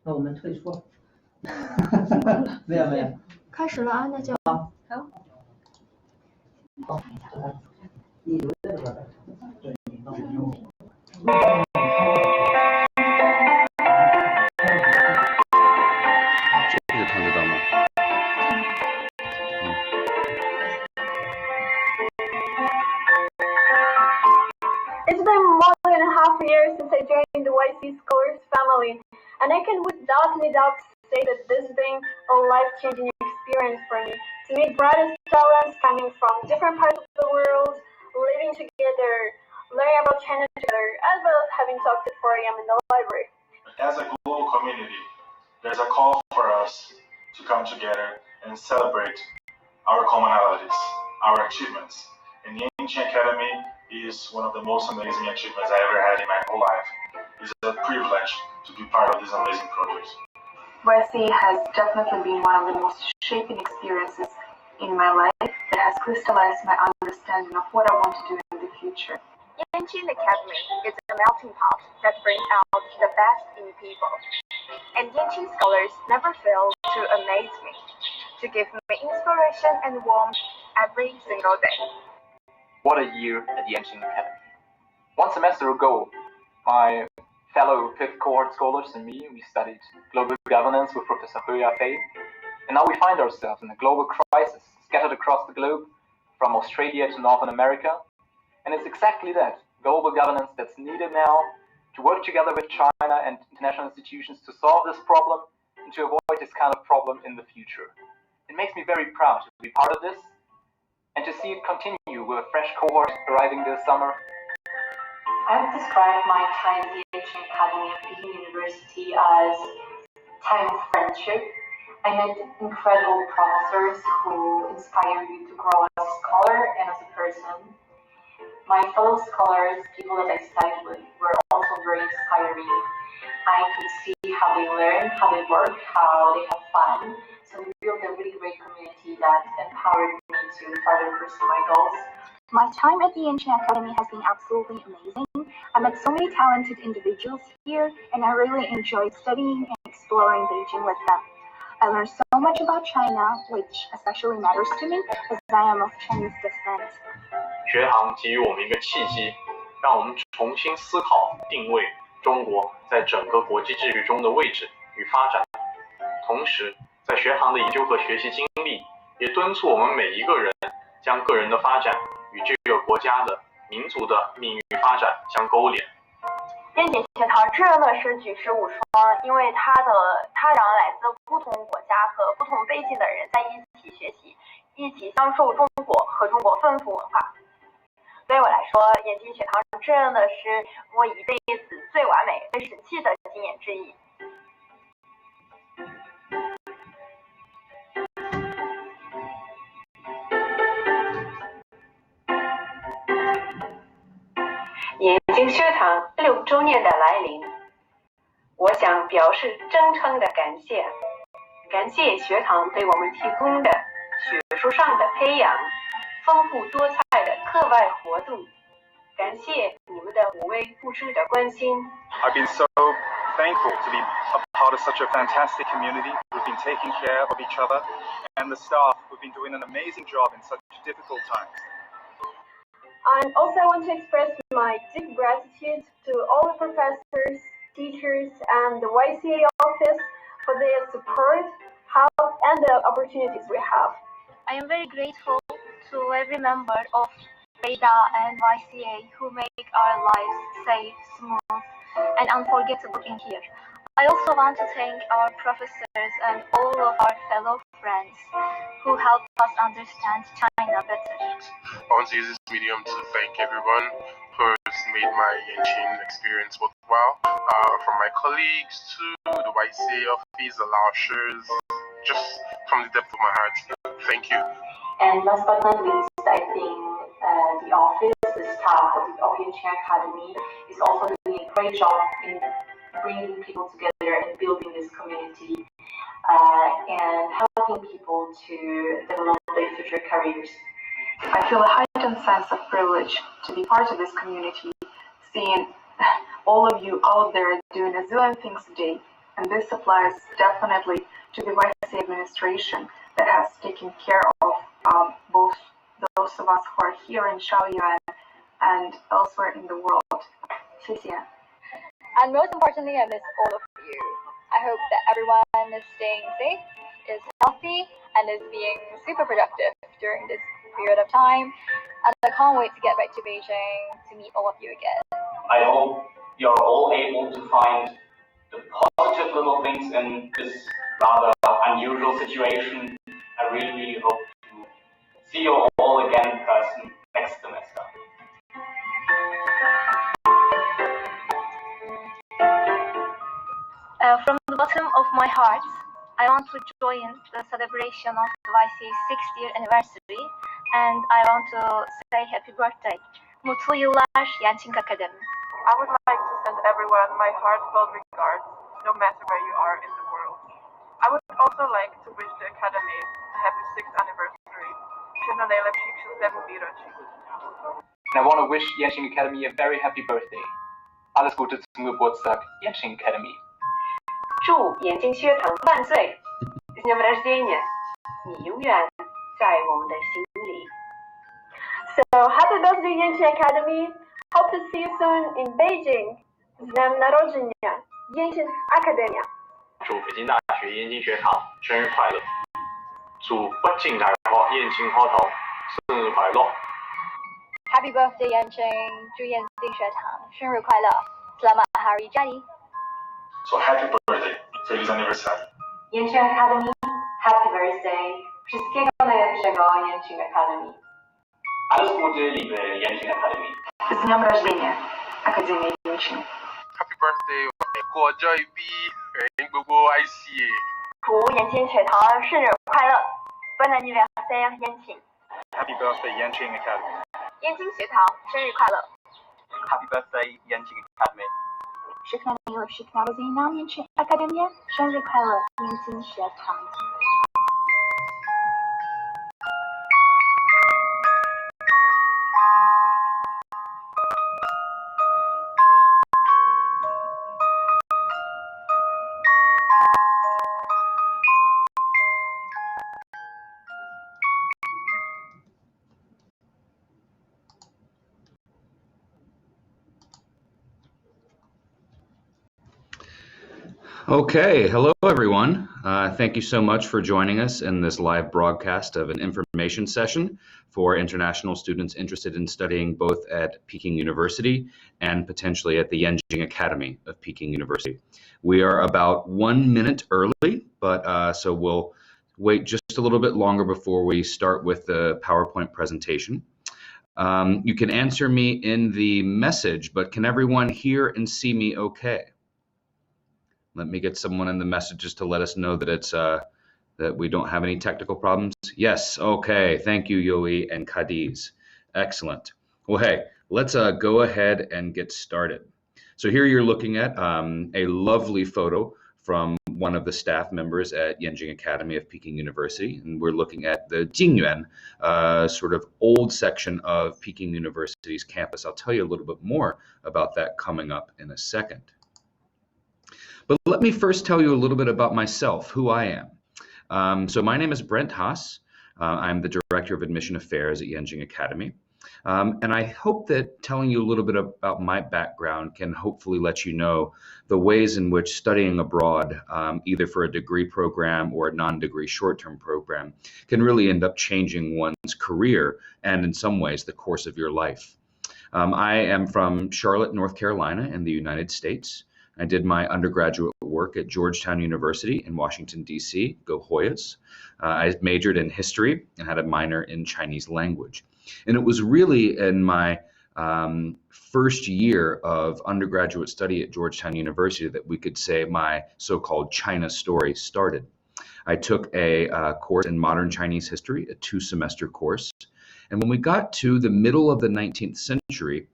那我们退出。没有没有。开始了啊，那就好。好。你留在这边。对，你放心。这个看得到吗？It's been more than a half year since I joined the YC Scholars family, and I can without any doubt say that this has been a life-changing experience for me to meet brightest talents coming from different parts of the world, living together, learning about China together, as well as having talks at 4 a.m. in the library. As a global community, there's a call for us to come together and celebrate our commonalities, our achievements. And the Ancient Academy is one of the most amazing achievements I ever had in my whole life. It's a privilege to be part of this amazing project. YC has definitely been one of the most shaping experiences in my life that has crystallized my understanding of what I want to do in the future. Ancient Academy is a melting pot that brings out the best in people. And Ancient scholars never fail to amaze me, to give me inspiration and warmth every single day. What a year at the Ancient Academy. One semester ago, my fellow 5th cohort scholars and me, we studied global governance with Professor Liu Yan, and now we find ourselves in a global crisis scattered across the globe, from Australia to Northern America. And it's exactly that, global governance, that's needed now to work together with China and international institutions to solve this problem and to avoid this kind of problem in the future. It makes me very proud to be part of this and to see it continue with a fresh cohort arriving this summer. I would describe my time at the Ancient Academy of Peking University as time of friendship. I met incredible professors who inspire you to grow as a scholar and as a person. My fellow scholars, people that I studied with, were also very inspiring. I could see how they learn, how they work, how they have fun. So we built a really great community that empowered me to further pursue my goals. My time at the Ancient Academy has been absolutely amazing. I met so many talented individuals here, and I really enjoyed studying and exploring Beijing with them. I learned so much about China, which especially matters to me as I am of Chinese descent. 学堂给予我们一个契机，让我们重新思考定位中国在整个国际秩序中的位置与发展。同时，在学堂的研究和学习经历，也敦促我们每一个人将个人的发展与这个国家的民族的命运发展相勾连。燕姐学堂炙热的是举世无双，因为它让来自不同国家和不同背景的人在一起学习，一起享受中国和中国丰富文化。对我来说，燕姐学堂炙热的是我一辈子最完美、最神奇的经验之一。燕京学堂6周年的来临，我想表示真诚的感谢，感谢学堂对我们提供的学术上的培养，丰富多彩的课外活动，感谢你们的无微不至的关心。I've been so thankful to be a part of such a fantastic community. We've been taking care of each other, and the staff have been doing an amazing job in such difficult times. And also I want to express my deep gratitude to all the professors, teachers, and the YCA office for their support, help, and the opportunities we have. I am very grateful to every member of Beta and YCA who make our lives safe, smooth, and unforgettable in here. I also want to thank our professors and all of our fellow friends who help us understand China better. I want to use this medium to thank everyone who has made my Yanqing experience worthwhile, from my colleagues to the YCA office, the Laoshers, just from the depth of my heart. Thank you. And last but not least, I think the office, the staff of the Ancient Academy is also doing a great job in bringing people together and building this community and helping people to develop their future careers. I feel a heightened sense of privilege to be part of this community, seeing all of you out there doing a zillion things a day, And this applies definitely to the YC administration that has taken care of both those of us who are here in Shaoyuan and elsewhere in the world. 谢谢. And most importantly, I miss all of you. I hope that everyone is staying safe, is healthy, and is being super productive during this period of time. And I can't wait to get back to Beijing to meet all of you again. I hope you're all able to find the positive little things in this rather unusual situation. I really, really hope to see you all again in person next semester. From the bottom of my heart, I want to join the celebration of the YCA's 6th year anniversary, and I want to say happy birthday. Mutlu yıllar Yanqing Academy. I would like to send everyone my heartfelt regards, no matter where you are in the world. I would also like to wish the Academy a happy 6th anniversary. And I want to wish Yanqing Academy a very happy birthday. Alles Gute zum Geburtstag, Yanqing Academy. 祝眼镜学堂万岁 ！С днем рождения！ 你永远在我们的心里。 So happy birthday, Yanqing Academy! Hope to see you soon in Beijing. С днем народження, Yanqing Academy! 祝北京大学燕京学堂生日快乐！祝北京大學燕京學堂生日快樂！ Happy birthday, Yanqing! 祝燕京学堂生日快乐 ！Selamat Hari Jadi! So happy birthday, feliz aniversario. Yanqing Academy, happy birthday. Wszystkiego najlepszego, Yanqing Academy. Alles Gute, liebe Yanqing Academy. С днем рождения, Академия Yanqing. Happy birthday, ẹ̀kú ọjọ́ ìbí ẹ̀yin gbogbo ICA. 祝燕京学堂生日快乐 ！Bon anniversaire, Yanqing! Happy birthday, Yanqing Academy. 燕京学堂生日快乐 Happy birthday, Yanqing Academy. Všechna nejlepší k narozeninám Yanqing Akademie, 生日快乐，燕京学堂。Okay, hello everyone. Thank you so much for joining us in this live broadcast of an information session for international students interested in studying both at Peking University and potentially at the Yanqing Academy of Peking University. We are about 1 minute early, but so we'll wait just a little bit longer before we start with the PowerPoint presentation. You can answer me in the message, but can everyone hear and see me okay? Let me get someone in the messages to let us know that it's that we don't have any technical problems. Yes, okay. Thank you, Yoi and Cadiz. Excellent. Well, hey, let's go ahead and get started. So here you're looking at a lovely photo from one of the staff members at Yanqing Academy of Peking University, and we're looking at the Jingyuan, sort of old section of Peking University's campus. I'll tell you a little bit more about that coming up in a second. But let me first tell you a little bit about myself, who I am. So my name is Brent Hass. I'm the Director of Admission Affairs at Yanqing Academy. And I hope that telling you a little bit about my background can hopefully let you know the ways in which studying abroad, either for a degree program or a non-degree short-term program, can really end up changing one's career and in some ways the course of your life. I am from Charlotte, North Carolina in the United States. I did my undergraduate work at Georgetown University in Washington, D.C., go Hoyas. I majored in history and had a minor in Chinese language. And it was really in my first year of undergraduate study at Georgetown University that we could say my so-called China story started. I took a course in modern Chinese history, a 2-semester course. And when we got to the middle of the 19th century,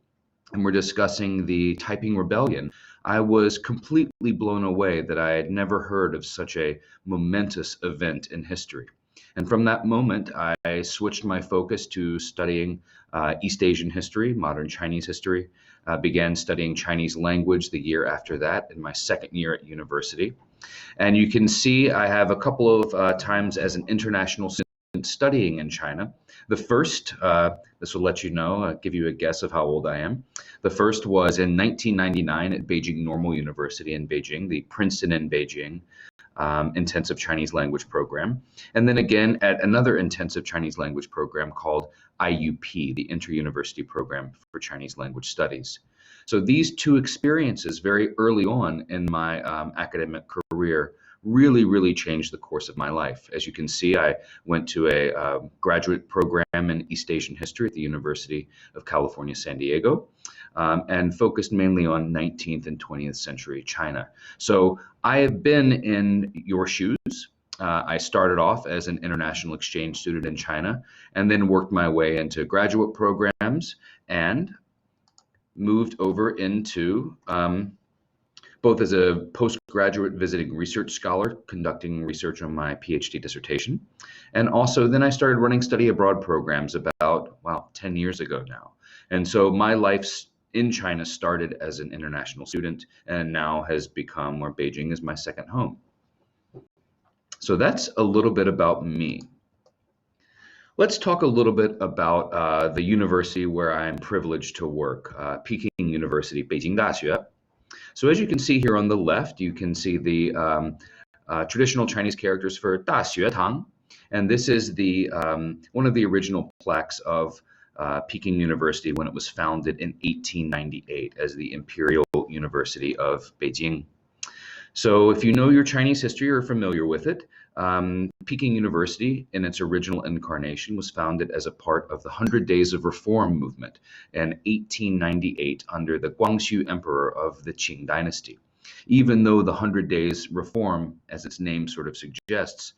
and we're discussing the Taiping Rebellion, I was completely blown away that I had never heard of such a momentous event in history. And from that moment, I switched my focus to studying East Asian history, modern Chinese history, began studying Chinese language the year after that in my second year at university. And you can see I have a couple of times as an international student studying in China. The first, this will let you know, give you a guess of how old I am. The first was in 1999 at Beijing Normal University in Beijing, the Princeton in Beijing intensive Chinese language program. And then again at another intensive Chinese language program called IUP, the Inter-University Program for Chinese Language Studies. So these two experiences very early on in my academic career really changed the course of my life. As you can see, I went to a graduate program in East Asian history at the University of California, San Diego, and focused mainly on 19th and 20th century China. So I have been in your shoes. I started off as an international exchange student in China and then worked my way into graduate programs and moved over into both as a postgraduate visiting research scholar, conducting research on my PhD dissertation. And also then I started running study abroad programs about, 10 years ago now. And so my life in China started as an international student and now has become, where Beijing is my second home. So that's a little bit about me. Let's talk a little bit about the university where I'm privileged to work, Peking University, Beijing Daxue. So as you can see here on the left, you can see the traditional Chinese characters for Daxue Tang, and this is the one of the original plaques of Peking University when it was founded in 1898 as the Imperial University of Beijing. So if you know your Chinese history or are familiar with it, Peking University in its original incarnation was founded as a part of the 100 Days of Reform movement in 1898 under the Guangxu Emperor of the Qing dynasty. Even though the 100 Days Reform, as its name sort of suggests,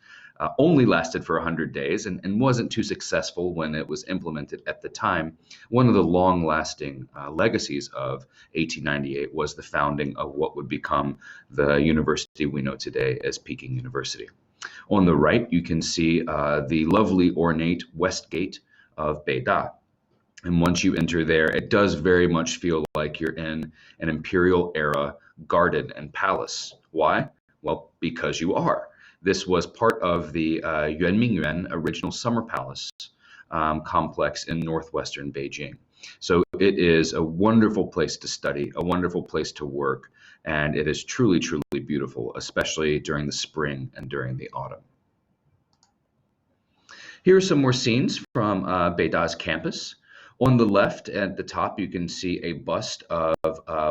only lasted for 100 days and wasn't too successful when it was implemented at the time, one of the long-lasting legacies of 1898 was the founding of what would become the university we know today as Peking University. On the right, you can see the lovely ornate west gate of Beida. And once you enter there, it does very much feel like you're in an imperial era garden and palace. Why? Well, because you are. This was part of the Yuanmingyuan original summer palace complex in northwestern Beijing. So it is a wonderful place to study, a wonderful place to work, and it is truly beautiful, especially during the spring and during the autumn. Here are some more scenes from Beida's campus. On the left at the top, you can see a bust of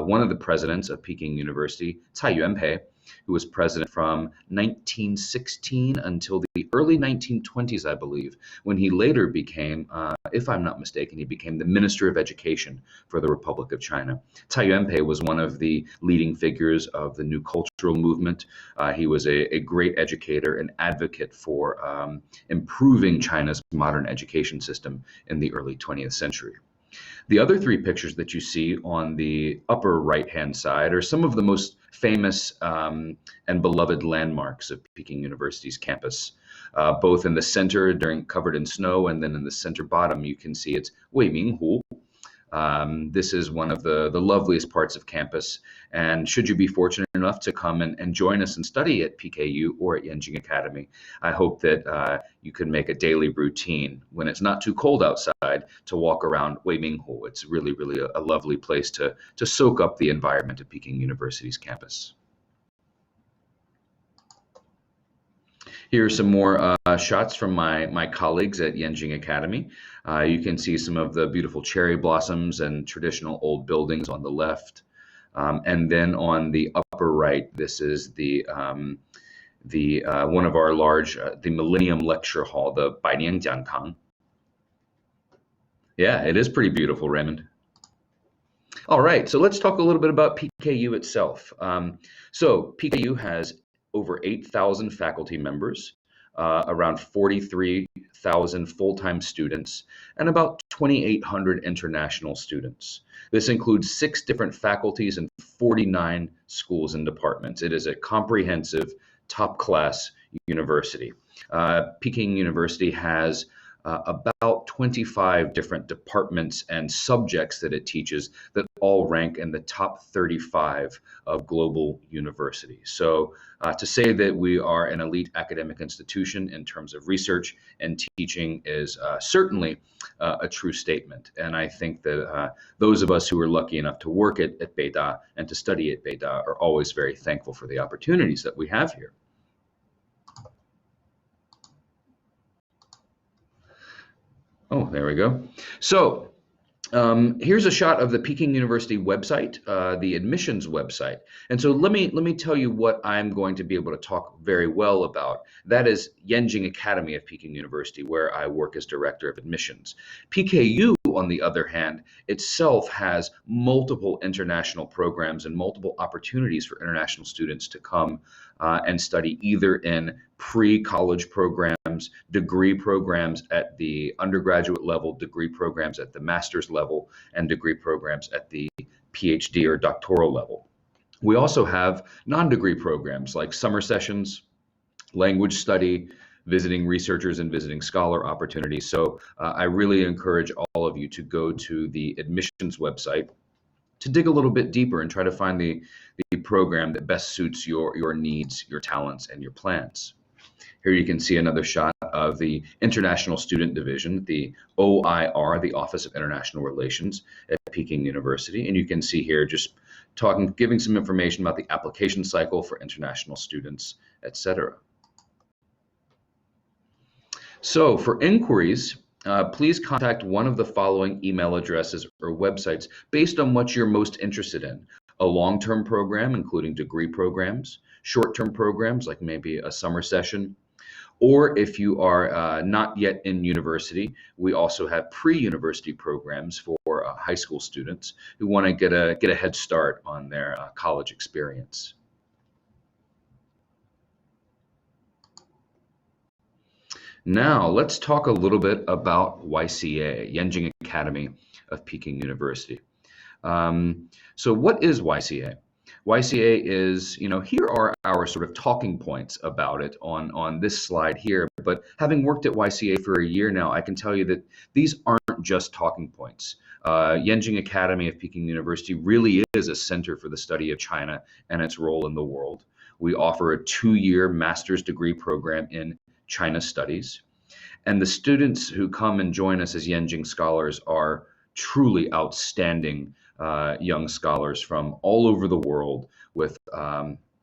one of the presidents of Peking University, Cai Yuanpei, who was president from 1916 until the early 1920s, I believe, when he later became, if I'm not mistaken, he became the Minister of Education for the Republic of China. Cai Yuanpei was one of the leading figures of the New Cultural Movement. He was a great educator and advocate for improving China's modern education system in the early 20th century. The other three pictures that you see on the upper right-hand side are some of the most famous and beloved landmarks of Peking University's campus. Both in the center, covered in snow, and then in the center bottom, you can see it's Weiminghu. This is one of the loveliest parts of campus, and should you be fortunate enough to come and join us and study at PKU or at Yanjing Academy, I hope that you can make a daily routine when it's not too cold outside to walk around Weiminghu. It's really a lovely place to soak up the environment of Peking University's campus. Here are some more shots from my colleagues at Yanjing Academy. You can see some of the beautiful cherry blossoms and traditional old buildings on the left. And then on the upper right, this is the one of our large, the Millennium Lecture Hall, the Bainian Jiankang. Yeah, it is pretty beautiful, Raymond. All right, so let's talk a little bit about PKU itself. So PKU has over 8,000 faculty members, around 43,000 full-time students, and about 2,800 international students. This includes 6 different faculties and 49 schools and departments. It is a comprehensive, top-class university. Peking University has about 25 different departments and subjects that it teaches that all rank in the top 35 of global universities. So to say that we are an elite academic institution in terms of research and teaching is certainly a true statement. And I think that those of us who are lucky enough to work at Beida and to study at Beida are always very thankful for the opportunities that we have here. Oh, there we go. So here's a shot of the Peking University website, the admissions website. And so let me tell you what I'm going to be able to talk very well about. That is Yenjing Academy of Peking University, where I work as director of admissions. PKU, on the other hand, itself has multiple international programs and multiple opportunities for international students to come and study either in pre-college programs, degree programs at the undergraduate level, degree programs at the master's level, and degree programs at the PhD or doctoral level. We also have non-degree programs like summer sessions, language study, visiting researchers and visiting scholar opportunities. So I really encourage all of you to go to the admissions website to dig a little bit deeper and try to find the program that best suits your needs, your talents, and your plans. Here you can see another shot of the International Student Division, the OIR, the Office of International Relations at Peking University. And you can see here just giving some information about the application cycle for international students, etc. So for inquiries, please contact one of the following email addresses or websites based on what you're most interested in. A long-term program, including degree programs, short-term programs, like maybe a summer session, or if you are not yet in university, we also have pre-university programs for high school students who want to get a head start on their college experience. Now, let's talk a little bit about YCA, Yenjing Academy of Peking University. So what is YCA? YCA is, here are our sort of talking points about it on this slide here, but having worked at YCA for a year now, I can tell you that these aren't just talking points. Yenjing Academy of Peking University really is a center for the study of China and its role in the world. We offer a 2-year master's degree program in China Studies. And the students who come and join us as Yenjing scholars are truly outstanding young scholars from all over the world with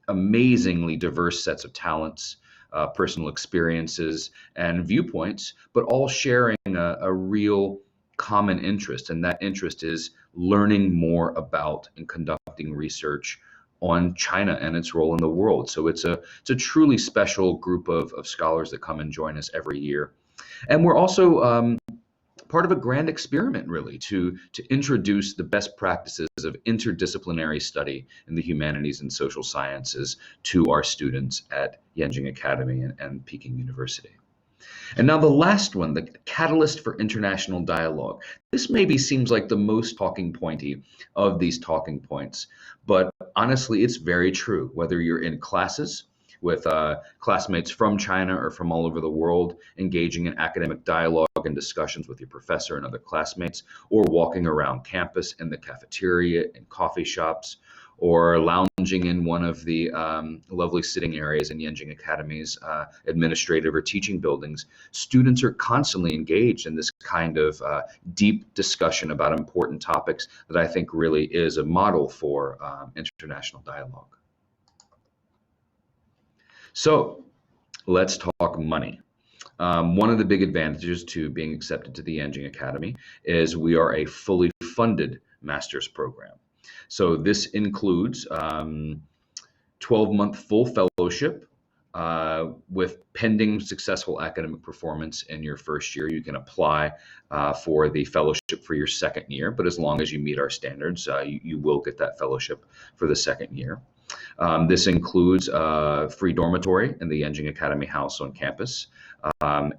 amazingly diverse sets of talents, personal experiences, and viewpoints, but all sharing a real common interest. And that interest is learning more about and conducting research on China and its role in the world. So it's a truly special group of scholars that come and join us every year. And we're also part of a grand experiment, really, to introduce the best practices of interdisciplinary study in the humanities and social sciences to our students at Yenjing Academy and Peking University. And now the last one, the catalyst for international dialogue. This maybe seems like the most talking pointy of these talking points, but honestly, it's very true. Whether you're in classes with classmates from China or from all over the world, engaging in academic dialogue and discussions with your professor and other classmates, or walking around campus in the cafeteria and coffee shops, or lounging in one of the lovely sitting areas in Yenjing Academy's administrative or teaching buildings, students are constantly engaged in this kind of deep discussion about important topics that I think really is a model for international dialogue. So let's talk money. One of the big advantages to being accepted to the Yenjing Academy is we are a fully funded master's program. So this includes 12-month full fellowship with pending successful academic performance in your first year. You can apply for the fellowship for your second year, but as long as you meet our standards, you will get that fellowship for the second year. This includes free dormitory in the Yenjing Academy house on campus.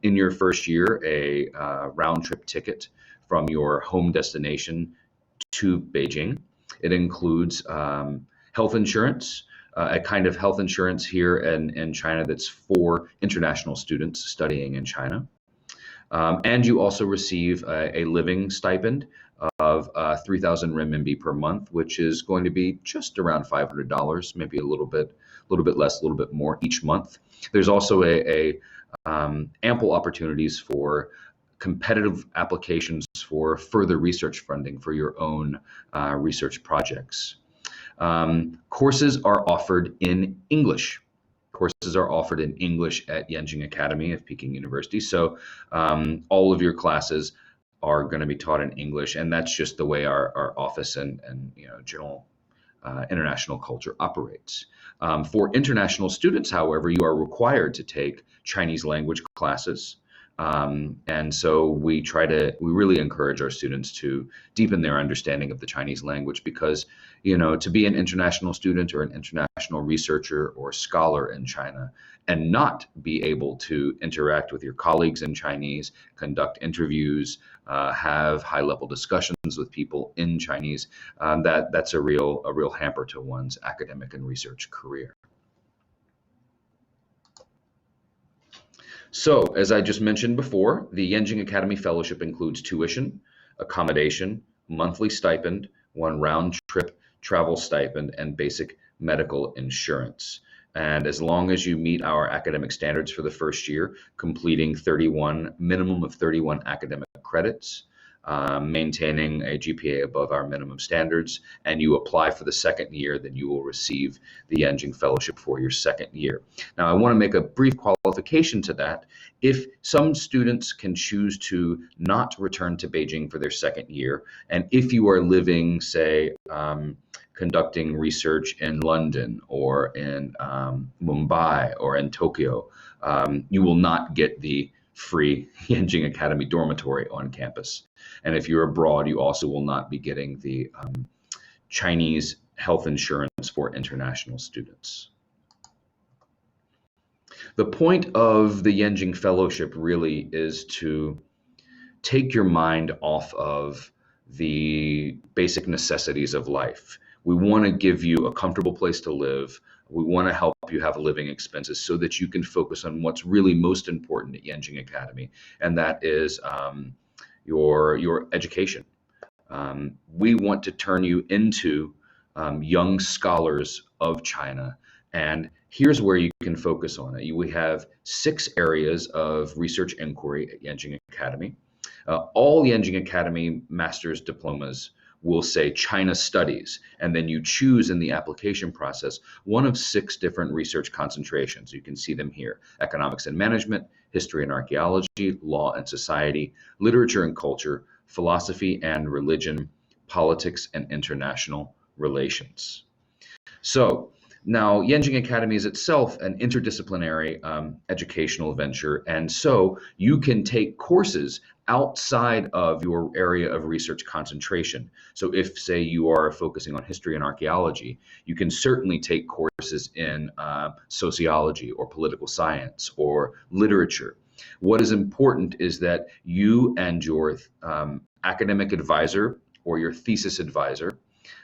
In your first year, a round-trip ticket from your home destination to Beijing. It includes health insurance, a kind of health insurance here in China that's for international students studying in China. And you also receive a living stipend of 3,000 renminbi per month, which is going to be just around $500, maybe a little bit less, a little bit more each month. There's also ample opportunities for competitive applications for further research funding for your own research projects. Courses are offered in English. Courses are offered in English at Yanjing Academy of Peking University. So all of your classes are going to be taught in English, and that's just the way our office and general international culture operates. For international students, however, you are required to take Chinese language classes. And so we really encourage our students to deepen their understanding of the Chinese language, because, to be an international student or an international researcher or scholar in China and not be able to interact with your colleagues in Chinese, conduct interviews, have high-level discussions with people in Chinese, that's a real hamper to one's academic and research career. So, as I just mentioned before, the Yanjing Academy Fellowship includes tuition, accommodation, monthly stipend, one round-trip travel stipend, and basic medical insurance. And as long as you meet our academic standards for the first year, completing minimum of 31 academic credits, maintaining a GPA above our minimum standards, and you apply for the second year, then you will receive the Yanjing Fellowship for your second year. Now, I want to make a brief qualification to that. If some students can choose to not return to Beijing for their second year, and if you are living, say, conducting research in London or in Mumbai or in Tokyo, you will not get the free Yanjing Academy dormitory on campus. And if you're abroad, you also will not be getting the Chinese health insurance for international students. The point of the Yanjing Fellowship really is to take your mind off of the basic necessities of life. We want to give you a comfortable place to live. We want to help you have living expenses so that you can focus on what's really most important at Yanjing Academy, and that is your education. We want to turn you into young scholars of China, and here's where you can focus on it. We have 6 areas of research inquiry at Yanjing Academy. All Yanjing Academy master's diplomas will say China Studies, and then you choose in the application process one of 6 different research concentrations. You can see them here: economics and management, history and archaeology, law and society, literature and culture, philosophy and religion, politics and international relations. So now, Yanjing Academy is itself an interdisciplinary educational venture, and so you can take courses outside of your area of research concentration. So if, say, you are focusing on history and archaeology, you can certainly take courses in sociology or political science or literature. What is important is that you and your academic advisor or your thesis advisor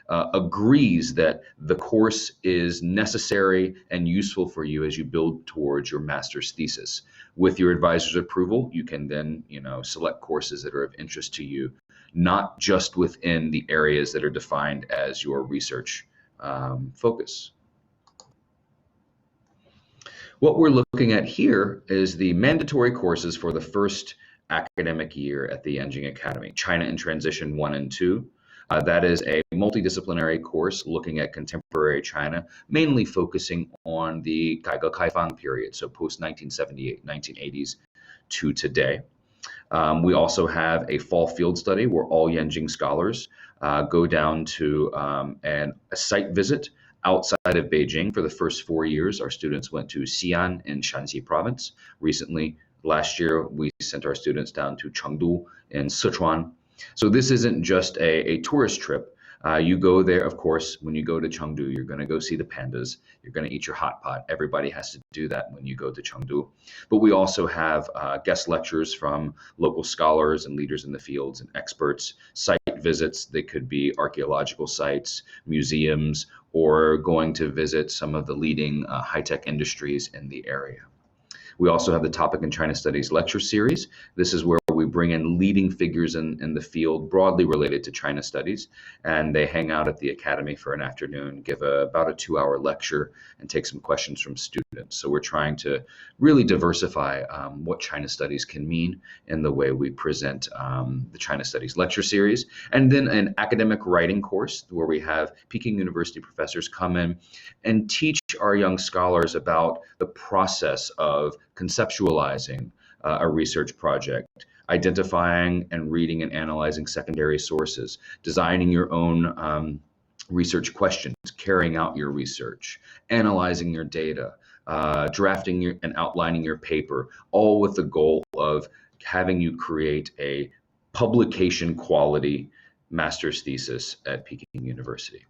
agrees that the course is necessary and useful for you as you build towards your master's thesis. With your advisor's approval, you can then, select courses that are of interest to you, not just within the areas that are defined as your research focus. What we're looking at here is the mandatory courses for the first academic year at the Yanjing Academy: China in Transition 1 and 2. That is a multidisciplinary course looking at contemporary China, mainly focusing on the 改革开放 period, so post-1978, 1980s to today. We also have a fall field study where all Yanjing scholars go down to a site visit outside of Beijing. For the first 4 years, our students went to Xi'an in Shanxi province. Recently, last year, we sent our students down to Chengdu in Sichuan. So this isn't just a tourist trip. You go there, of course, when you go to Chengdu, you're going to go see the pandas. You're going to eat your hot pot. Everybody has to do that when you go to Chengdu. But we also have guest lectures from local scholars and leaders in the fields and experts, site visits. They could be archaeological sites, museums, or going to visit some of the leading high-tech industries in the area. We also have the Topic in China Studies lecture series. This is where we bring in leading figures in the field broadly related to China studies, and they hang out at the Academy for an afternoon, give about a 2-hour lecture, and take some questions from students. So we're trying to really diversify what China studies can mean in the way we present the China Studies lecture series. And then an academic writing course where we have Peking University professors come in and teach our young scholars about the process of conceptualizing a research project, identifying and reading and analyzing secondary sources, designing your own research questions, carrying out your research, analyzing your data, drafting and outlining your paper, all with the goal of having you create a publication quality master's thesis at Peking University.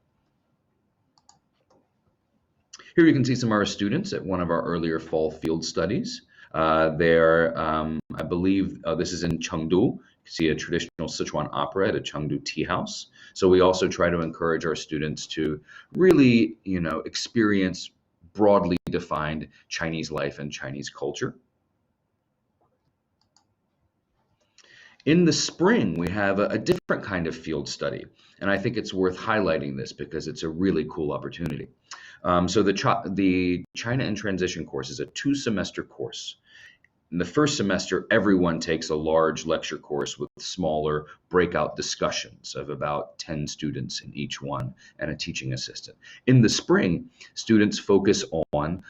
Here you can see some of our students at one of our earlier fall field studies. They're, I believe, this is in Chengdu. You can see a traditional Sichuan opera at a Chengdu tea house. So we also try to encourage our students to really, experience broadly defined Chinese life and Chinese culture. In the spring, we have a different kind of field study, and I think it's worth highlighting this because it's a really cool opportunity. So the China in Transition course is a 2-semester course. In the first semester, everyone takes a large lecture course with smaller breakout discussions of about 10 students in each one and a teaching assistant. In the spring, students focus on,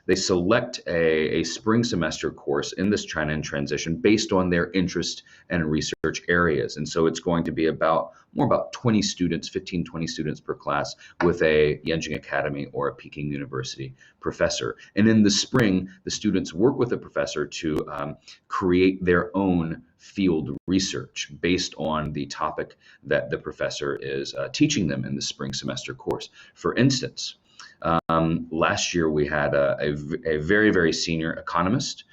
they select a spring semester course in this China in Transition based on their interest and research areas. And so it's going to be more about 20 students, 15, 20 students per class with a Yenching Academy or a Peking University professor. And in the spring, the students work with a professor to create their own field research based on the topic that the professor is teaching them in the spring semester course. For instance, last year we had a very, very senior economist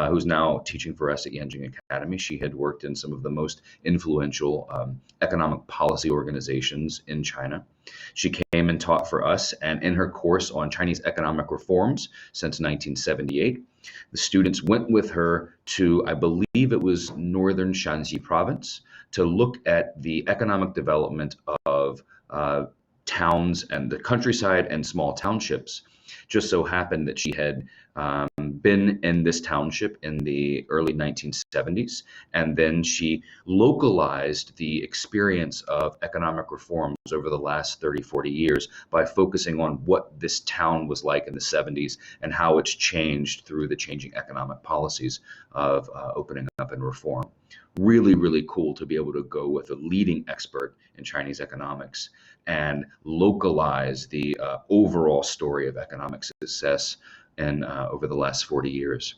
who's now teaching for us at Yenching Academy. She had worked in some of the most influential economic policy organizations in China. She came and taught for us, and in her course on Chinese economic reforms since 1978, the students went with her to, I believe it was northern Shanxi province, to look at the economic development of towns and the countryside and small townships. Just so happened that she had been in this township in the early 1970s, and then she localized the experience of economic reforms over the last 30, 40 years by focusing on what this town was like in the 70s and how it's changed through the changing economic policies of opening up and reform. Really, really cool to be able to go with a leading expert in Chinese economics and localize the overall story of economic success and over the last 40 years.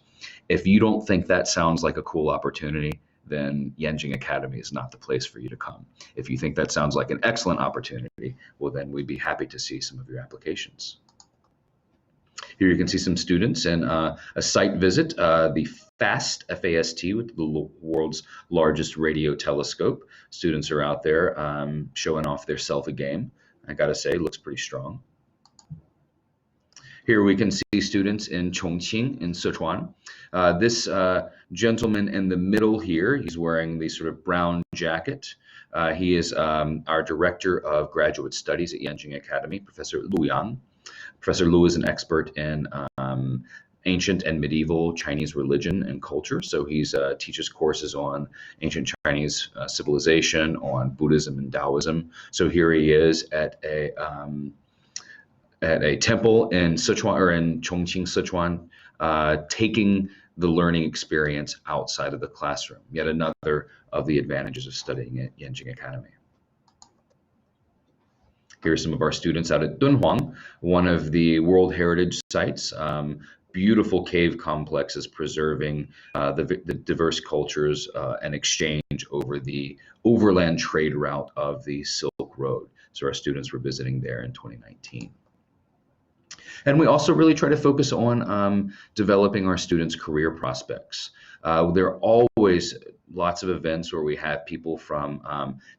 If you don't think that sounds like a cool opportunity, then Yenching Academy is not the place for you to come. If you think that sounds like an excellent opportunity, well, then we'd be happy to see some of your applications. Here you can see some students in a site visit, the FAST, F-A-S-T, with the world's largest radio telescope. Students are out there showing off their selfie game. I gotta say, it looks pretty strong. Here we can see students in Chongqing in Sichuan. This gentleman in the middle here, he's wearing the sort of brown jacket. He is our Director of Graduate Studies at Yenching Academy, Professor Liu Yan. Professor Liu is an expert in ancient and medieval Chinese religion and culture. So he teaches courses on ancient Chinese civilization, on Buddhism and Taoism. So here he is at a temple in Sichuan, or in Chongqing, Sichuan, taking the learning experience outside of the classroom. Yet another of the advantages of studying at Yenching Academy. Here are some of our students out at Dunhuang, one of the World Heritage Sites. Beautiful cave complexes preserving the diverse cultures and exchange over the overland trade route of the Silk Road. So our students were visiting there in 2019. And we also really try to focus on developing our students' career prospects. They're always lots of events where we have people from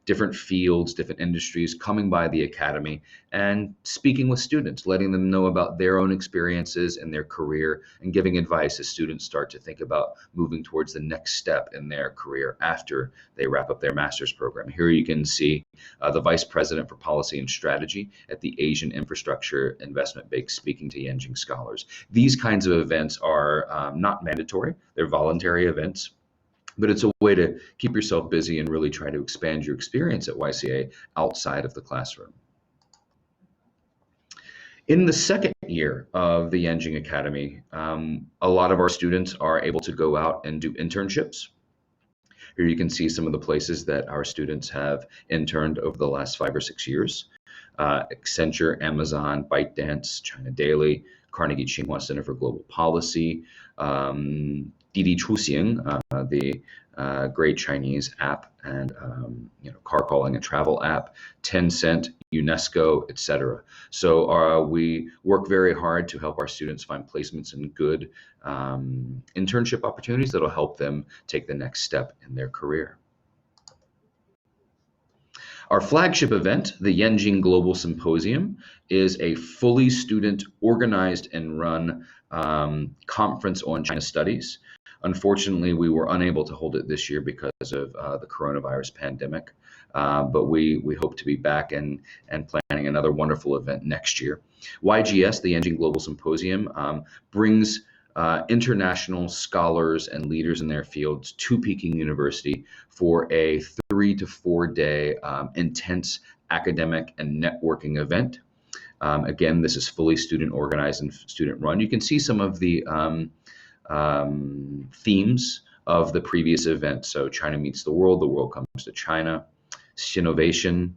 different fields, different industries coming by the academy and speaking with students, letting them know about their own experiences in their career and giving advice as students start to think about moving towards the next step in their career after they wrap up their master's program. Here you can see the Vice President for Policy and Strategy at the Asian Infrastructure Investment Bank speaking to Yenjing scholars. These kinds of events are not mandatory, they're voluntary events. But it's a way to keep yourself busy and really try to expand your experience at YCA outside of the classroom. In the second year of the Yenjing Academy, a lot of our students are able to go out and do internships. Here you can see some of the places that our students have interned over the last 5 or 6 years. Accenture, Amazon, ByteDance, China Daily, Carnegie Tsinghua Center for Global Policy, Didi Chuxing, the great Chinese app and car calling and travel app, Tencent, UNESCO, etc. So we work very hard to help our students find placements and good internship opportunities that will help them take the next step in their career. Our flagship event, the Yenjing Global Symposium, is a fully student organized and run conference on China studies. Unfortunately, we were unable to hold it this year because of the coronavirus pandemic, but we hope to be back and planning another wonderful event next year. YGS, the Yenjing Global Symposium, brings international scholars and leaders in their fields to Peking University for a 3 to 4 day intense academic and networking event. Again, this is fully student organized and student run. You can see some of the themes of the previous event. So China meets the world comes to China, Innovation,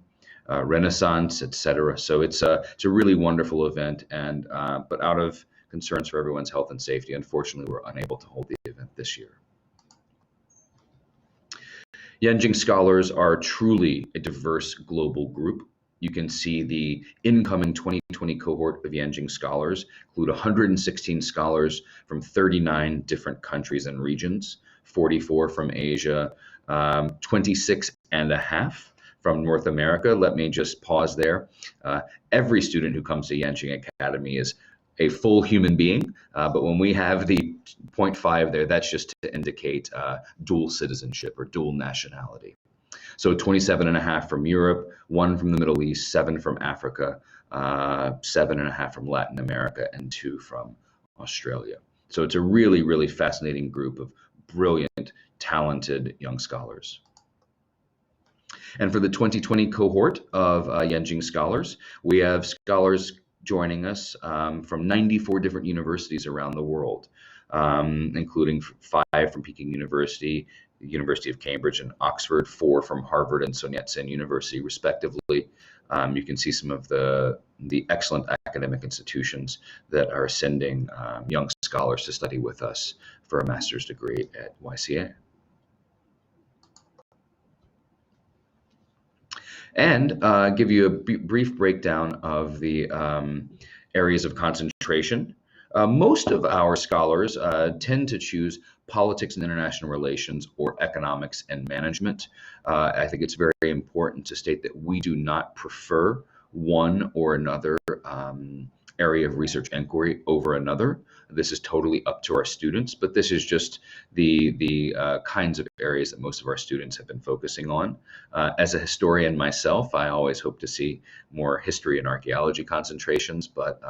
Renaissance, etc. So it's a really wonderful event, and but out of concerns for everyone's health and safety, unfortunately, we're unable to hold the event this year. Yenjing scholars are truly a diverse global group. You can see the incoming 2020 cohort of Yenjing scholars include 116 scholars from 39 different countries and regions, 44 from Asia, 26 and a half from North America. Let me just pause there. Every student who comes to Yenjing Academy is a full human being, but when we have the 0.5 there, that's just to indicate dual citizenship or dual nationality. So 27 and a half from Europe, 1 from the Middle East, 7 from Africa, 7 and a half from Latin America, and 2 from Australia. So it's a really, really fascinating group of brilliant, talented young scholars. And for the 2020 cohort of Yenjing scholars, we have scholars joining us from 94 different universities around the world, including 5 from Peking University, the University of Cambridge and Oxford, 4 from Harvard and Sun Yat-sen University, respectively. You can see some of the excellent academic institutions that are sending young scholars to study with us for a master's degree at YCA. And give you a brief breakdown of the areas of concentration. Most of our scholars tend to choose politics and international relations or economics and management. I think it's very important to state that we do not prefer one or another area of research inquiry over another. This is totally up to our students, but this is just the kinds of areas that most of our students have been focusing on. As a historian myself, I always hope to see more history and archaeology concentrations, but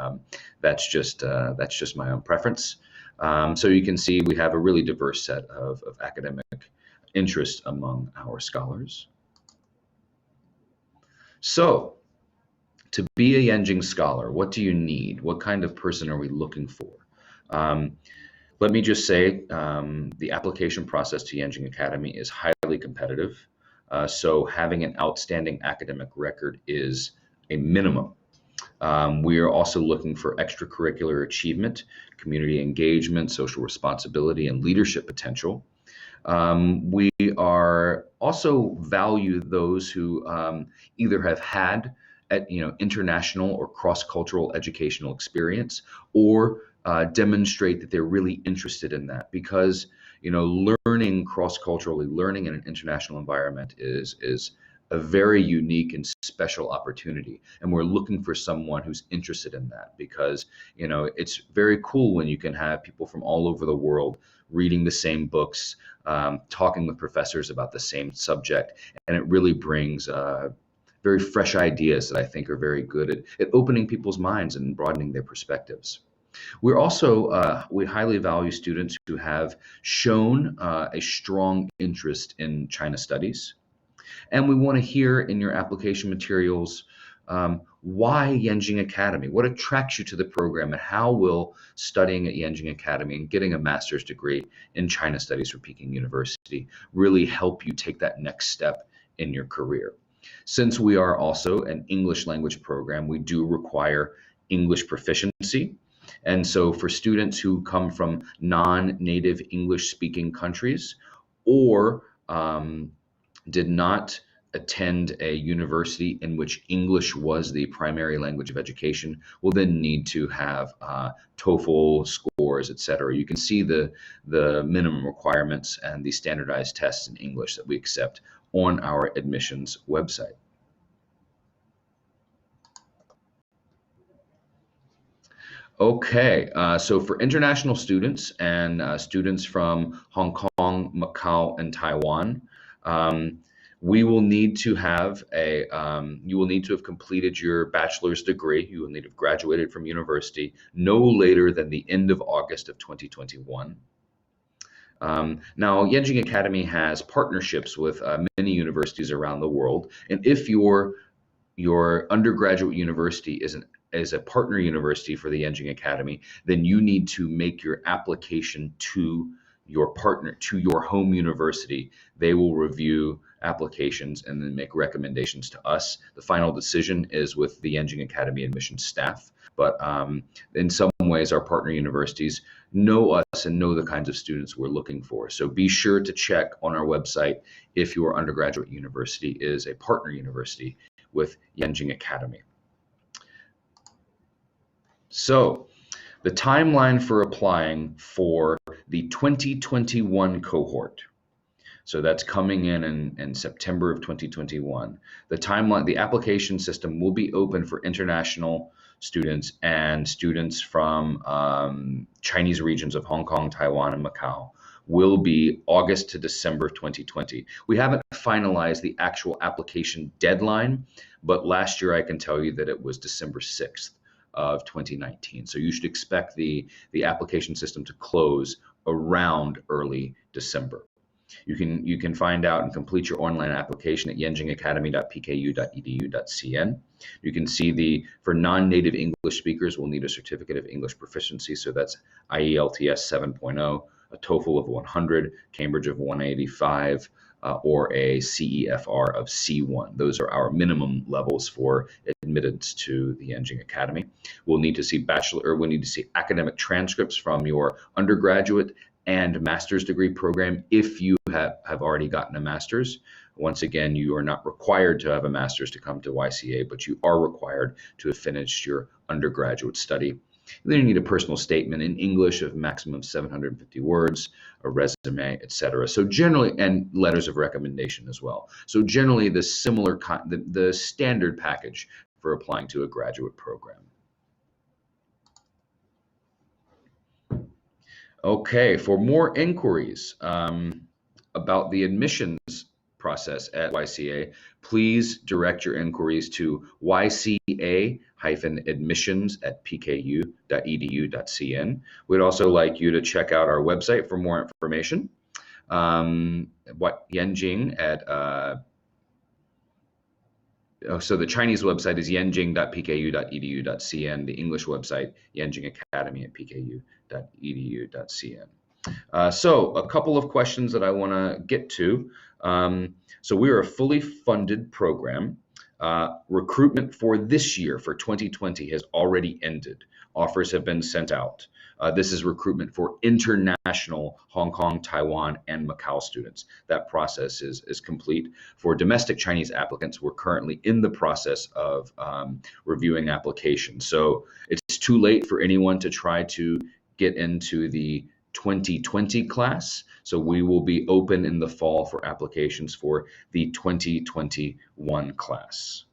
that's just my own preference. So you can see we have a really diverse set of academic interests among our scholars. So, to be a Yenjing scholar, what do you need? What kind of person are we looking for? Let me just say the application process to Yenjing Academy is highly competitive. So having an outstanding academic record is a minimum. We are also looking for extracurricular achievement, community engagement, social responsibility, and leadership potential. We are also value those who either have had international or cross-cultural educational experience, or demonstrate that they're really interested in that, because learning cross-culturally, learning in an international environment is a very unique and special opportunity. And we're looking for someone who's interested in that, because, it's very cool when you can have people from all over the world reading the same books, talking with professors about the same subject. And it really brings very fresh ideas that I think are very good at opening people's minds and broadening their perspectives. We're also, we highly value students who have shown a strong interest in China studies. And we want to hear in your application materials, why Yenjing Academy? What attracts you to the program, and how will studying at Yenjing Academy and getting a master's degree in China studies from Peking University really help you take that next step in your career? Since we are also an English language program, we do require English proficiency. And so for students who come from non-native English speaking countries, or did not attend a university in which English was the primary language of education, will then need to have TOEFL scores, etc. You can see the minimum requirements and the standardized tests in English that we accept on our admissions website. Okay, so for international students and students from Hong Kong, Macau, and Taiwan, we will need to have you will need to have completed your bachelor's degree. You will need to have graduated from university no later than the end of August of 2021. Now, Yenjing Academy has partnerships with many universities around the world, and if your undergraduate university is a partner university for the Yenjing Academy, then you need to make your application to your partner, to your home university. They will review applications and then make recommendations to us. The final decision is with the Yenjing Academy admissions staff. But in some ways, our partner universities know us and know the kinds of students we're looking for. So be sure to check on our website if your undergraduate university is a partner university with Yenjing Academy. So the timeline for applying for the 2021 cohort. So that's coming in September of 2021. The timeline, the application system will be open for international students and students from Chinese regions of Hong Kong, Taiwan, and Macau. Will be August to December 2020. We haven't finalized the actual application deadline, but last year I can tell you that it was December 6th of 2019. So you should expect the application system to close around early December. You can find out and complete your online application at yenjingacademy.pku.edu.cn. You can see for non-native English speakers, we'll need a certificate of English proficiency. So that's IELTS 7.0, a TOEFL of 100, Cambridge of 185, or a CEFR of C1. Those are our minimum levels for admittance to the Yenjing Academy. We'll need to see academic transcripts from your undergraduate and master's degree program if you have already gotten a master's. Once again, you are not required to have a master's to come to YCA, but you are required to have finished your undergraduate study. Then you need a personal statement in English of maximum 750 words, a resume, etc. So generally, and letters of recommendation as well. So generally, the standard package for applying to a graduate program. Okay, for more inquiries about the admissions process at YCA, please direct your inquiries to yca-admissions@pku.edu.cn. We'd also like you to check out our website for more information. Yenjing so the Chinese website is yenjing.pku.edu.cn. The English website, Yenjing Academy at pku.edu.cn. So a couple of questions that I want to get to. So we are a fully funded program. Recruitment for this year, for 2020, has already ended. Offers have been sent out. This is recruitment for international Hong Kong, Taiwan, and Macau students. That process is complete. For domestic Chinese applicants, we're currently in the process of reviewing applications. So it's too late for anyone to try to get into the 2020 class. So we will be open in the fall for applications for the 2021 class.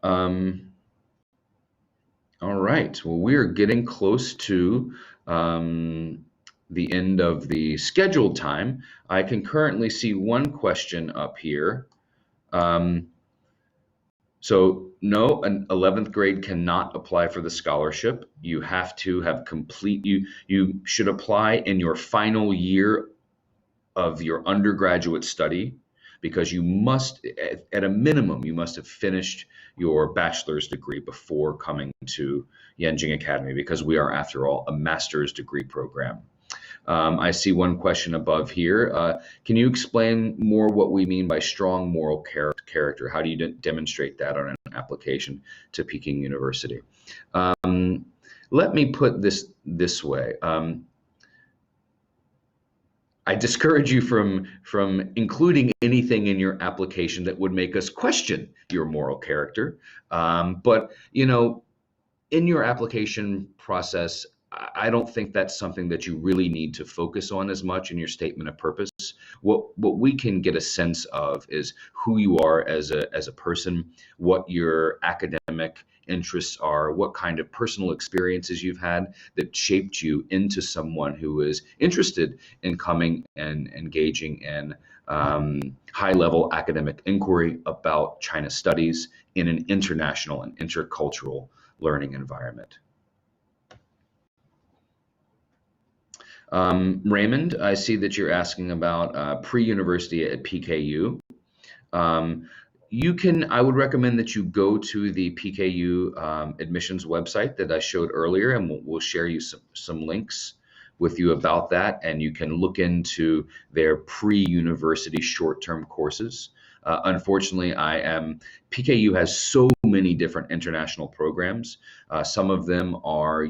All right, well, we're getting close to the end of the scheduled time. I can currently see one question up here. So no, an 11th grade cannot apply for the scholarship. You have to have you should apply in your final year of your undergraduate study, because you must, at a minimum, you must have finished your bachelor's degree before coming to Yenjing Academy, because we are, after all, a master's degree program. I see one question above here. Can you explain more what we mean by strong moral character? How do you demonstrate that on an application to Peking University? Let me put this way. I discourage you from including anything in your application that would make us question your moral character. But, you know, in your application process, I don't think that's something that you really need to focus on as much in your statement of purpose. What we can get a sense of is who you are as a person, what your academic interests are, what kind of personal experiences you've had that shaped you into someone who is interested in coming and engaging in high-level academic inquiry about China studies in an international and intercultural learning environment. Raymond, I see that you're asking about pre-university at PKU. I would recommend that you go to the PKU admissions website that I showed earlier, and we'll share you some links with you about that, and you can look into their pre-university short-term courses. Unfortunately, PKU has so many different international programs. Some of them are,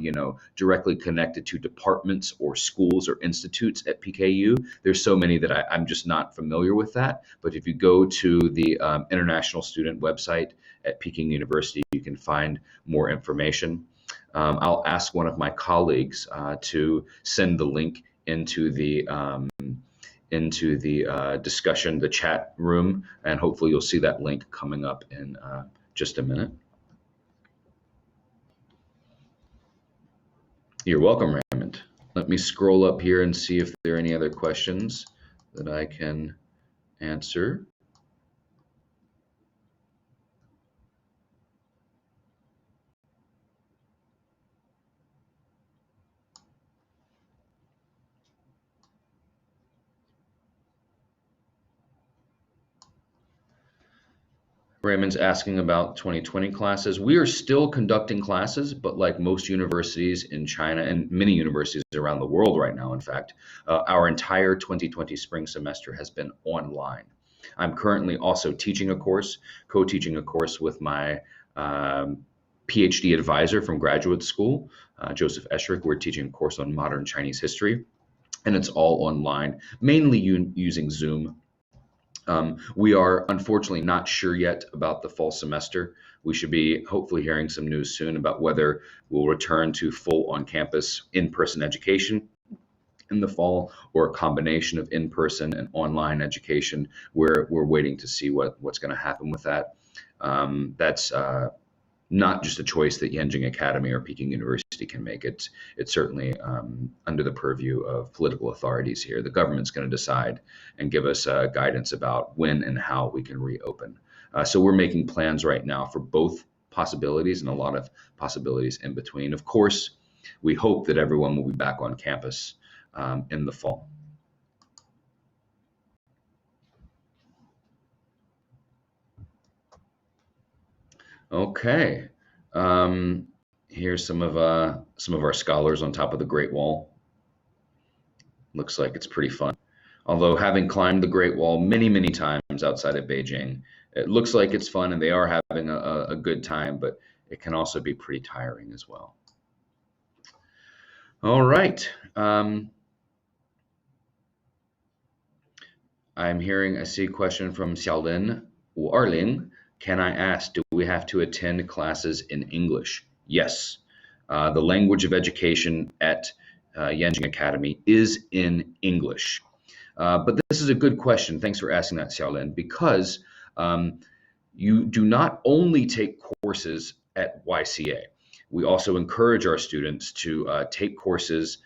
directly connected to departments or schools or institutes at PKU. There's so many that I'm just not familiar with that. But if you go to the international student website at Peking University, you can find more information. I'll ask one of my colleagues to send the link into the discussion, the chat room, and hopefully you'll see that link coming up in just a minute. You're welcome, Raymond. Let me scroll up here and see if there are any other questions that I can answer. Raymond's asking about 2020 classes. We are still conducting classes, but like most universities in China and many universities around the world right now, in fact, our entire 2020 spring semester has been online. I'm currently also teaching a course, co-teaching a course with my PhD advisor from graduate school, Joseph Escherick. We're teaching a course on modern Chinese history, and it's all online, mainly using Zoom. We are unfortunately not sure yet about the fall semester. We should be hopefully hearing some news soon about whether we'll return to full on-campus in-person education in the fall, or a combination of in-person and online education. We're waiting to see what's going to happen with that. That's not just a choice that Yenjing Academy or Peking University can make. It's certainly under the purview of political authorities here. The government's going to decide and give us guidance about when and how we can reopen. So we're making plans right now for both possibilities and a lot of possibilities in between. Of course, we hope that everyone will be back on campus in the fall. Okay, here's some of our scholars on top of the Great Wall. Looks like it's pretty fun. Although having climbed the Great Wall many, many times outside of Beijing, it looks like it's fun and they are having a good time, but it can also be pretty tiring as well. All right. I see a question from Xiaolin Wu Erling. Can I ask, do we have to attend classes in English? Yes. The language of education at Yanjing Academy is in English. But this is a good question. Thanks for asking that, Xiaolin, because you do not only take courses at YCA. We also encourage our students to take courses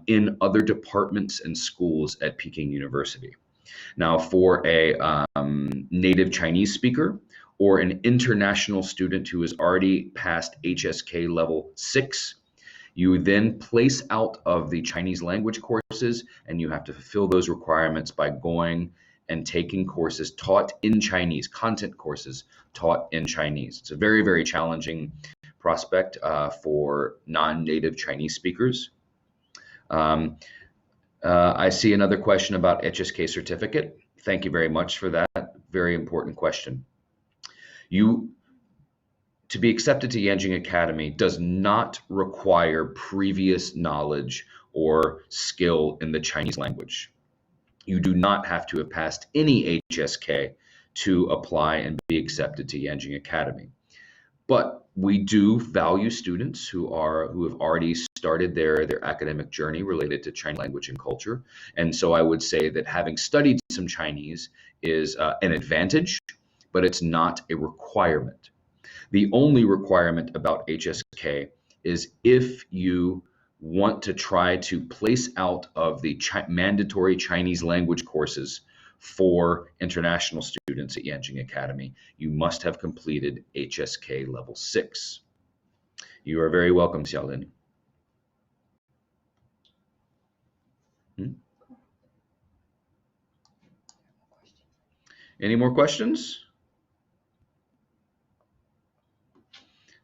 in other departments and schools at Peking University. Now, for a native Chinese speaker or an international student who has already passed HSK level 6, you then place out of the Chinese language courses, and you have to fulfill those requirements by going and taking courses taught in Chinese, content courses taught in Chinese. It's a very, very challenging prospect for non-native Chinese speakers. I see another question about HSK certificate. Thank you very much for that. Very important question. To be accepted to Yanjing Academy does not require previous knowledge or skill in the Chinese language. You do not have to have passed any HSK to apply and be accepted to Yanjing Academy. But we do value students who have already started their academic journey related to Chinese language and culture. And so I would say that having studied some Chinese is an advantage, but it's not a requirement. The only requirement about HSK is if you want to try to place out of the mandatory Chinese language courses for international students at Yanjing Academy, you must have completed HSK level 6. You are very welcome, Xiaolin. Any more questions?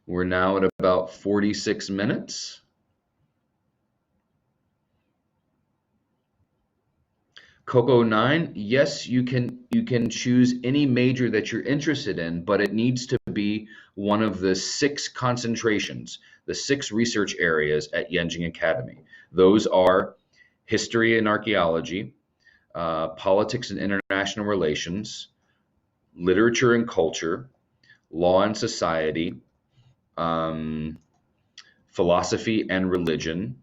We're now at about 46 minutes. Coco 9, yes, you can choose any major that you're interested in, but it needs to be one of the 6 concentrations, the 6 research areas at Yanjing Academy. Those are history and archaeology, politics and international relations, literature and culture, law and society, philosophy and religion,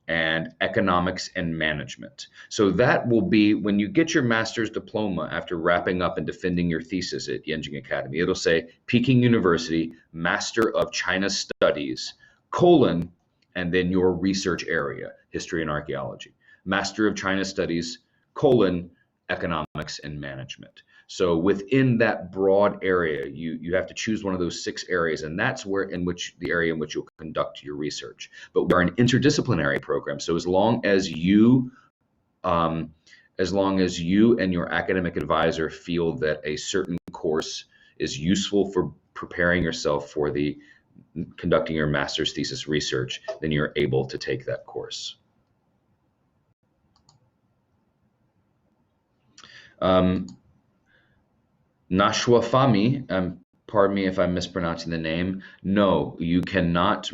and economics and management. So that will be when you get your master's diploma after wrapping up and defending your thesis at Yanjing Academy. It'll say Peking University, Master of China Studies, colon, and then your research area, history and archaeology. Master of China Studies, colon, economics and management. So within that broad area, you have to choose one of those 6 areas, and that's the area in which you'll conduct your research. But we're an interdisciplinary program, so as long as you and your academic advisor feel that a certain course is useful for preparing yourself for conducting your master's thesis research, then you're able to take that course. Nashwafami, pardon me if I'm mispronouncing the name. No, you cannot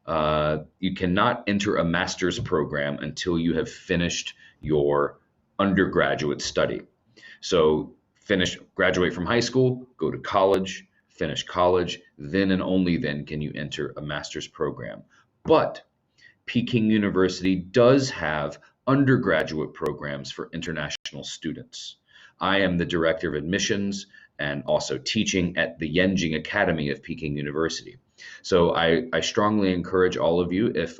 enter a master's program until you have finished your undergraduate study. So graduate from high school, go to college, finish college, then and only then can you enter a master's program. But Peking University does have undergraduate programs for international students. I am the director of admissions and also teaching at the Yanjing Academy of Peking University. So I strongly encourage all of you, if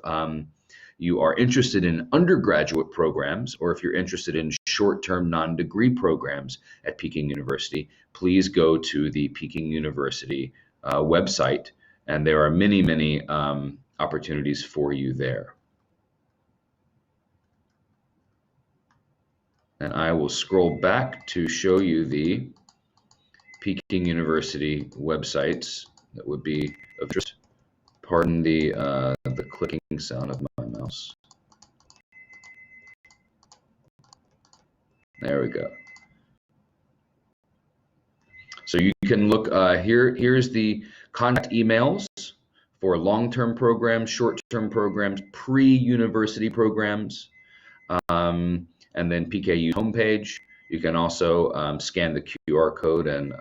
you are interested in undergraduate programs or if you're interested in short-term non-degree programs at Peking University, please go to the Peking University website, and there are many, many opportunities for you there. And I will scroll back to show you the Peking University websites that would be of interest. Pardon the clicking sound of my mouse. There we go. So you can look here's the contact emails for long-term programs, short-term programs, pre-university programs. And then PKU homepage. You can also scan the QR code and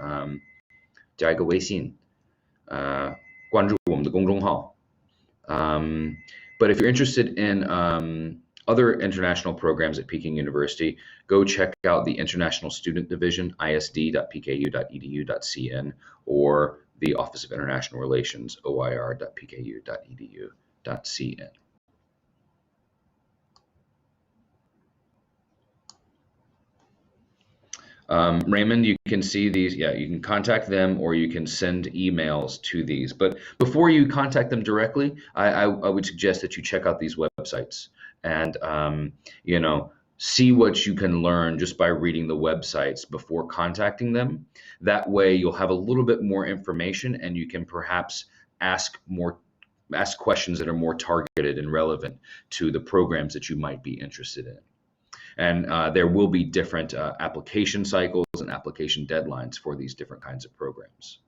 加一个微信关注我们的公众号。But if you're interested in other international programs at Peking University, go check out the International Student Division, isd.pku.edu.cn, or the Office of International Relations, oir.pku.edu.cn. Raymond, you can see these. Yeah, you can contact them or you can send emails to these. But before you contact them directly, I would suggest that you check out these websites and see what you can learn just by reading the websites before contacting them. That way, you'll have a little bit more information, and you can perhaps ask questions that are more targeted and relevant to the programs that you might be interested in. And there will be different application cycles and application deadlines for these different kinds of programs.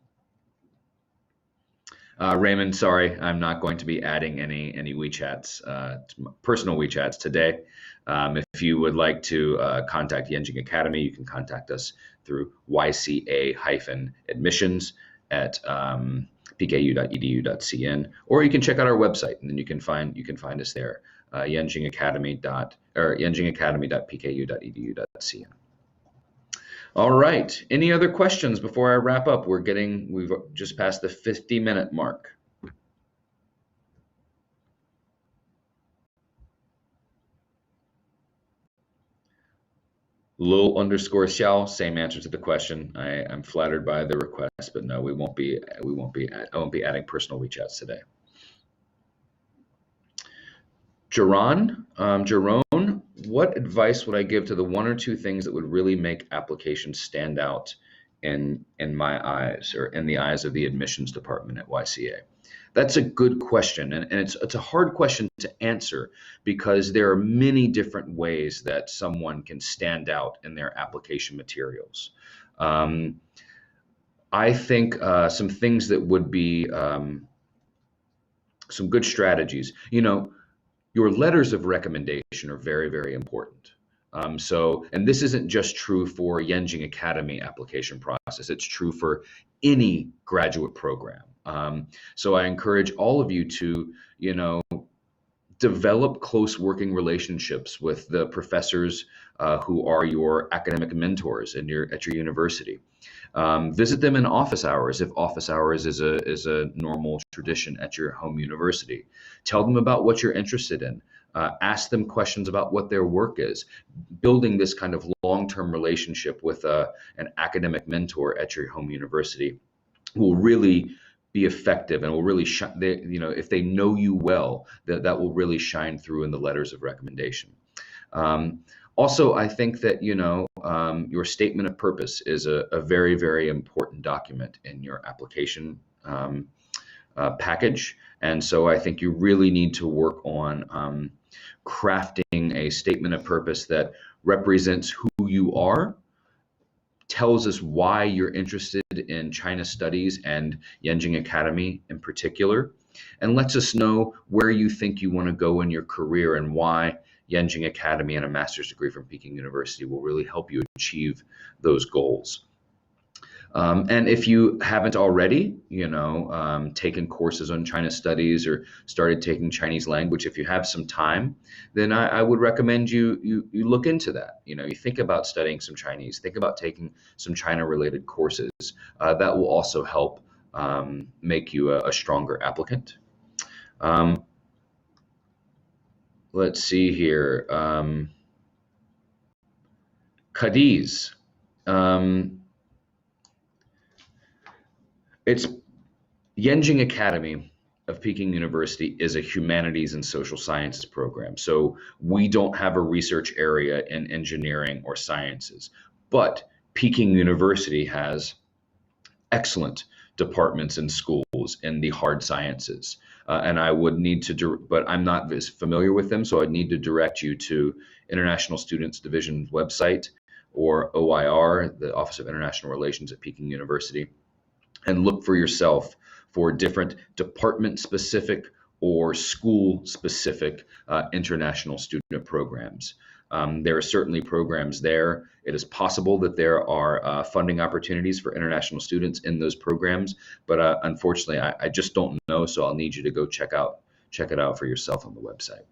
Raymond, sorry, I'm not going to be adding any WeChats, personal WeChats today. If you would like to contact Yenjing Academy, you can contact us through YCA-admissions at pku.edu.cn, or you can check out our website, and then you can find us there. yenjingacademy.pku.edu.cn. All right. Any other questions before I wrap up? We've just passed the 50-minute mark. Lil_Xiao, same answer to the question. I'm flattered by the request, but no, I won't be adding personal WeChats today. Jerome, what advice would I give to the one or two things that would really make applications stand out in my eyes, or in the eyes of the admissions department at YCA? That's a good question, and it's a hard question to answer because there are many different ways that someone can stand out in their application materials. I think some things that would be some good strategies. Your letters of recommendation are very, very important. And this isn't just true for Yenjing Academy application process, it's true for any graduate program. So I encourage all of you to, develop close working relationships with the professors who are your academic mentors at your university. Visit them in office hours, if office hours is a normal tradition at your home university. Tell them about what you're interested in. Ask them questions about what their work is. Building this kind of long-term relationship with an academic mentor at your home university will really be effective and will really shine. If they know you well, that will really shine through in the letters of recommendation. Also, I think that your statement of purpose is a very, very important document in your application package, and so I think you really need to work on crafting a statement of purpose that represents who you are, tells us why you're interested in China studies and Yenjing Academy in particular, and lets us know where you think you want to go in your career and why Yenjing Academy and a master's degree from Peking University will really help you achieve those goals. And if you haven't already, taken courses on China studies or started taking Chinese language, if you have some time, then I would recommend you look into that. You think about studying some Chinese, think about taking some China-related courses. That will also help make you a stronger applicant. Let's see here. Cadiz. It's Yenjing Academy of Peking University is a humanities and social sciences program. So we don't have a research area in engineering or sciences, but Peking University has excellent departments and schools in the hard sciences. And I would need to, but I'm not as familiar with them, so I'd need to direct you to International Students Division's website or OIR, the Office of International Relations at Peking University, and look for yourself for different department-specific or school-specific international student programs. There are certainly programs there. It is possible that there are funding opportunities for international students in those programs, but unfortunately, I just don't know. So I'll need you to go check it out for yourself on the website.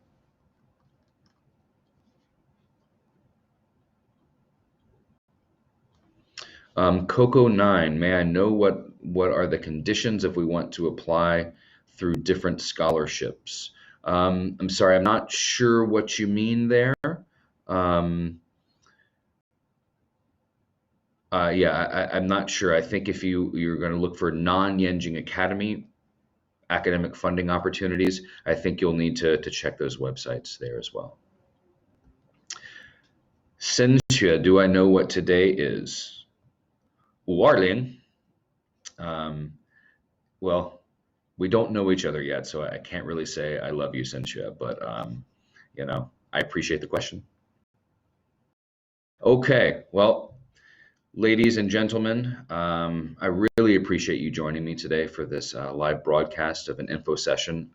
Coco9, may I know what are the conditions if we want to apply through different scholarships? I'm sorry, I'm not sure what you mean there. Yeah, I'm not sure. I think if you're going to look for non-Yenjing Academy academic funding opportunities, I think you'll need to check those websites there as well. Senxue, do I know what today is? 520. Well, we don't know each other yet, so I can't really say I love you, Senxue, but you know, I appreciate the question. Okay, well, ladies and gentlemen, I really appreciate you joining me today for this live broadcast of an info session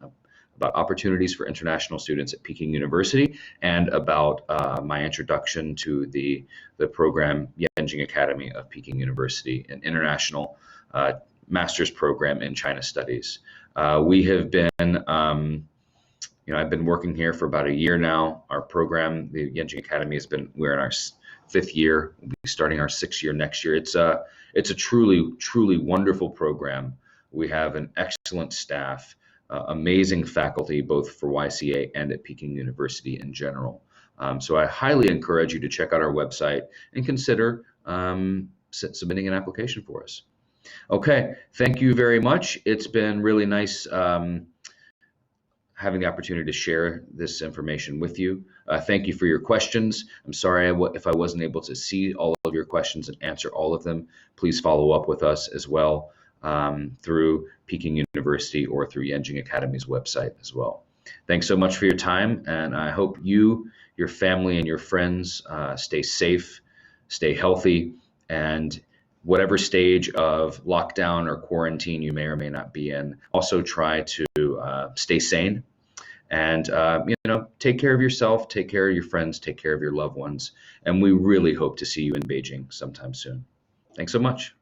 about opportunities for international students at Peking University and about my introduction to the program Yenjing Academy of Peking University, an international master's program in China Studies. We have been, I've been working here for about a year now. Our program, the Yenjing Academy, we're in our 5th year. We'll be starting our 6th year next year. It's a truly wonderful program. We have an excellent staff, amazing faculty, both for YCA and at Peking University in general. So I highly encourage you to check out our website and consider submitting an application for us. Okay, thank you very much. It's been really nice having the opportunity to share this information with you. Thank you for your questions. I'm sorry if I wasn't able to see all of your questions and answer all of them. Please follow up with us as well through Peking University or through Yenjing Academy's website as well. Thanks so much for your time, and I hope you, your family, and your friends stay safe, stay healthy, and whatever stage of lockdown or quarantine you may or may not be in, also try to stay sane and take care of yourself, take care of your friends, take care of your loved ones, and we really hope to see you in Beijing sometime soon. Thanks so much.